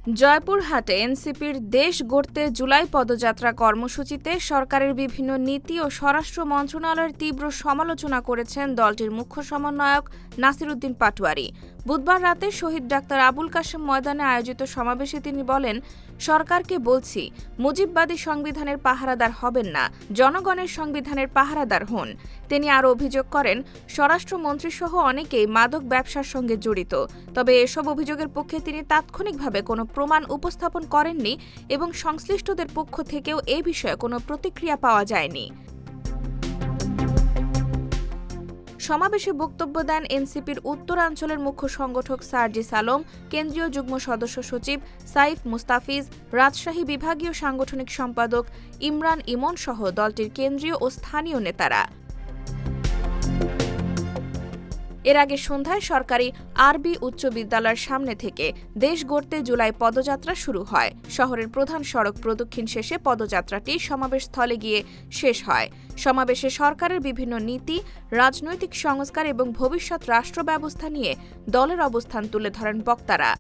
জয়পুরহাটে এনসিপির দেশ গড়তে জুলাই পদযাত্রা কর্মসূচিতে সরকারের বিভিন্ন নীতি ও স্বরাষ্ট্র মন্ত্রণালয়ের তীব্র সমালোচনা করেছেন দলটির মুখ্য সমন্বয়ক নাসির উদ্দিন পাটোয়ারী। বুধবার রাতে শহীদ ডাক্তার আবুল কাশেম ময়দানে আয়োজিত সমাবেশে তিনি বলেন, সরকারকে বলছি, মুজিববাদী সংবিধানের পাহারাদার হবেন না, জনগণের সংবিধানের পাহারাদার হন। তিনি আরও অভিযোগ করেন, স্বরাষ্ট্রমন্ত্রীসহ অনেকেই মাদক ব্যবসার সঙ্গে জড়িত। তবে এসব অভিযোগের পক্ষে তিনি তাৎক্ষণিকভাবে কোনো প্রমাণ উপস্থাপন করেননি এবং সংশ্লিষ্টদের পক্ষ থেকেও এ বিষয়ে কোনো প্রতিক্রিয়া পাওয়া যায়নি। সমাবেশে বক্তব্য দেন এনসিপির উত্তরাঞ্চলের মুখ্য সংগঠক সার্জিস আলম, কেন্দ্রীয় যুগ্ম সদস্য সচিব সাইফ মুস্তাফিজ, রাজশাহী বিভাগীয় সাংগঠনিক সম্পাদক ইমরান ইমন সহ দলটির কেন্দ্রীয় ও স্থানীয় নেতারা। এর আগে সন্ধ্যায় সরকারি আরবি উচ্চ বিদ্যালয়ের সামনে থেকে দেশ গড়তে জুলাই পদযাত্রা শুরু হয়। শহরের প্রধান সড়ক প্রদক্ষিণ শেষে পদযাত্রাটি সমাবেশস্থলে গিয়ে শেষ হয়। সমাবেশে সরকারের বিভিন্ন নীতি, রাজনৈতিক সংস্কার এবং ভবিষ্যৎ রাষ্ট্র ব্যবস্থা নিয়ে দলের অবস্থান তুলে ধরেন বক্তারা।